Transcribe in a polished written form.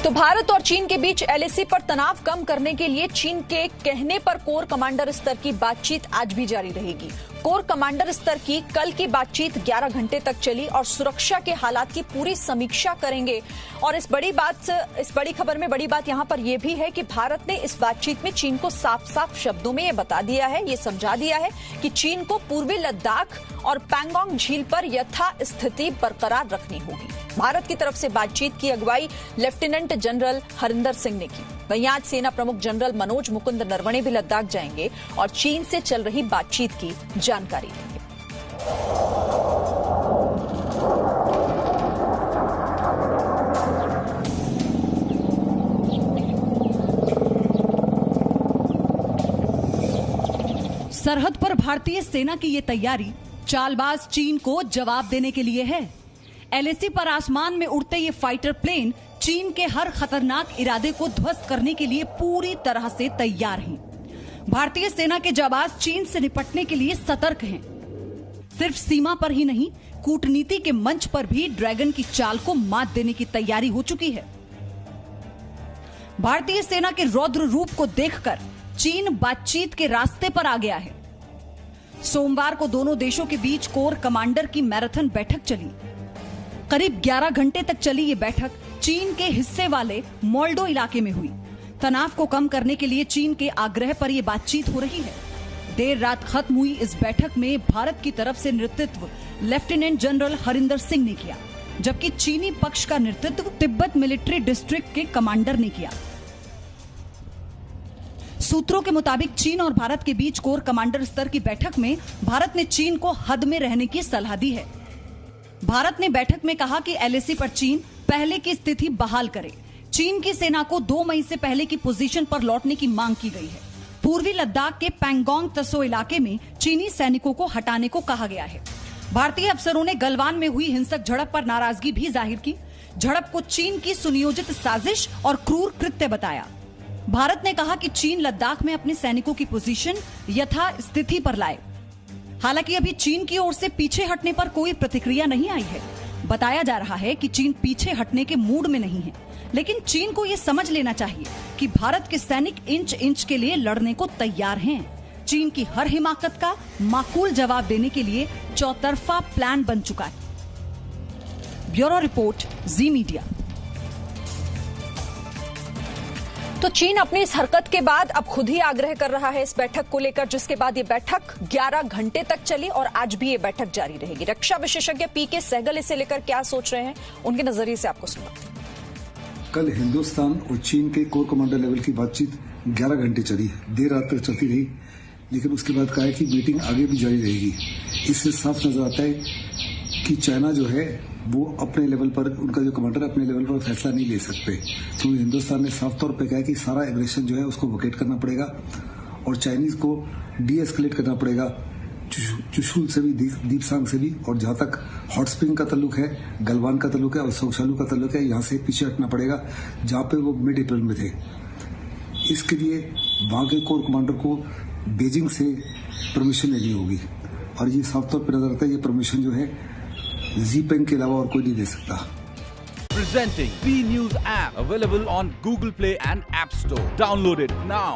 तो भारत और चीन के बीच एलएसी पर तनाव कम करने के लिए चीन के कहने पर कोर कमांडर स्तर की बातचीत आज भी जारी रहेगी। कोर कमांडर स्तर की कल की बातचीत 11 घंटे तक चली और सुरक्षा के हालात की पूरी समीक्षा करेंगे। और इस बड़ी खबर में बड़ी बात यहां पर यह भी है कि भारत ने इस बातचीत में चीन को साफ साफ शब्दों में यह बता दिया है, ये समझा दिया है कि चीन को पूर्वी लद्दाख और पैंगोंग झील पर यथास्थिति बरकरार रखनी होगी। भारत की तरफ से बातचीत की अगुवाई लेफ्टिनेंट जनरल हरिंदर सिंह ने की। वहीं आज सेना प्रमुख जनरल मनोज मुकुंद नरवणे भी लद्दाख जाएंगे और चीन से चल रही बातचीत की जानकारी लेंगे। सरहद पर भारतीय सेना की ये तैयारी चालबाज चीन को जवाब देने के लिए है। एलएसी पर आसमान में उड़ते ये फाइटर प्लेन चीन के हर खतरनाक इरादे को ध्वस्त करने के लिए पूरी तरह से तैयार हैं। भारतीय सेना के जाबाज चीन से निपटने के लिए सतर्क हैं। सिर्फ सीमा पर ही नहीं, कूटनीति के मंच पर भी ड्रैगन की चाल को मात देने की तैयारी हो चुकी है। भारतीय सेना के रौद्र रूप को देखकर चीन बातचीत के रास्ते पर आ गया है। सोमवार को दोनों देशों के बीच कोर कमांडर की मैराथन बैठक चली। करीब 11 घंटे तक चली ये बैठक चीन के हिस्से वाले मोल्डो इलाके में हुई। तनाव को कम करने के लिए चीन के आग्रह पर यह बातचीत हो रही है। देर रात खत्म हुई इस बैठक में भारत की तरफ से नेतृत्व लेफ्टिनेंट जनरल हरिंदर सिंह ने किया, जबकि चीनी पक्ष का नेतृत्व तिब्बत मिलिट्री डिस्ट्रिक्ट के कमांडर ने किया। सूत्रों के मुताबिक चीन और भारत के बीच कोर कमांडर स्तर की बैठक में भारत ने चीन को हद में रहने की सलाह दी है। भारत ने बैठक में कहा कि एलएसी पर चीन पहले की स्थिति बहाल करे। चीन की सेना को 2 मई से पहले की पोजीशन पर लौटने की मांग की गई है। पूर्वी लद्दाख के पैंगोंग तसो इलाके में चीनी सैनिकों को हटाने को कहा गया है। भारतीय अफसरों ने गलवान में हुई हिंसक झड़प पर नाराजगी भी जाहिर की। झड़प को चीन की सुनियोजित साजिश और क्रूर कृत्य बताया। भारत ने कहा कि चीन लद्दाख में अपने सैनिकों की पोजीशन यथा स्थिति पर लाए। हालांकि अभी चीन की ओर से पीछे हटने पर कोई प्रतिक्रिया नहीं आई है। बताया जा रहा है कि चीन पीछे हटने के मूड में नहीं है, लेकिन चीन को यह समझ लेना चाहिए कि भारत के सैनिक इंच इंच के लिए लड़ने को तैयार हैं। चीन की हर हिमाकत का माकूल जवाब देने के लिए चौतरफा प्लान बन चुका है। ब्यूरो रिपोर्ट, जी मीडिया। तो चीन अपनी इस हरकत के बाद अब खुद ही आग्रह कर रहा है इस बैठक को लेकर, जिसके बाद ये बैठक 11 घंटे तक चली और आज भी ये बैठक जारी रहेगी। रक्षा विशेषज्ञ पीके सहगल इसे लेकर क्या सोच रहे हैं, उनके नजरिए से आपको सुनाते हैं। कल हिंदुस्तान और चीन के कोर कमांडर लेवल की बातचीत 11 घंटे चली, देर रात तक चलती रही, लेकिन उसके बाद कहा है कि मीटिंग आगे भी जारी रहेगी। इससे साफ नजर आता है कि चाइना जो है वो अपने लेवल पर, उनका जो कमांडर अपने लेवल पर फैसला नहीं ले सकते। तो हिंदुस्तान ने साफ तौर पे कहा कि सारा एग्रेशन जो है उसको वोकेट करना पड़ेगा और चाइनीज को डी एस्केलेट करना पड़ेगा, चुशुल से भी, दीपसांग से भी, और जहां तक हॉट स्प्रिंग का ताल्लुक है, गलवान का ताल्लुक है और सौशालू का ताल्लुक है, यहाँ से पीछे हटना पड़ेगा जहां पे वो मिड अप्रैल में थे। इसके लिए वहां के कोर कमांडर को बीजिंग से परमिशन लेनी होगी और ये साफ तौर पर नजर आता है ये परमिशन जो है जीपेंग के अलावा और कोई नहीं दे सकता। Presenting B News app available on Google Play and App Store. Download it now.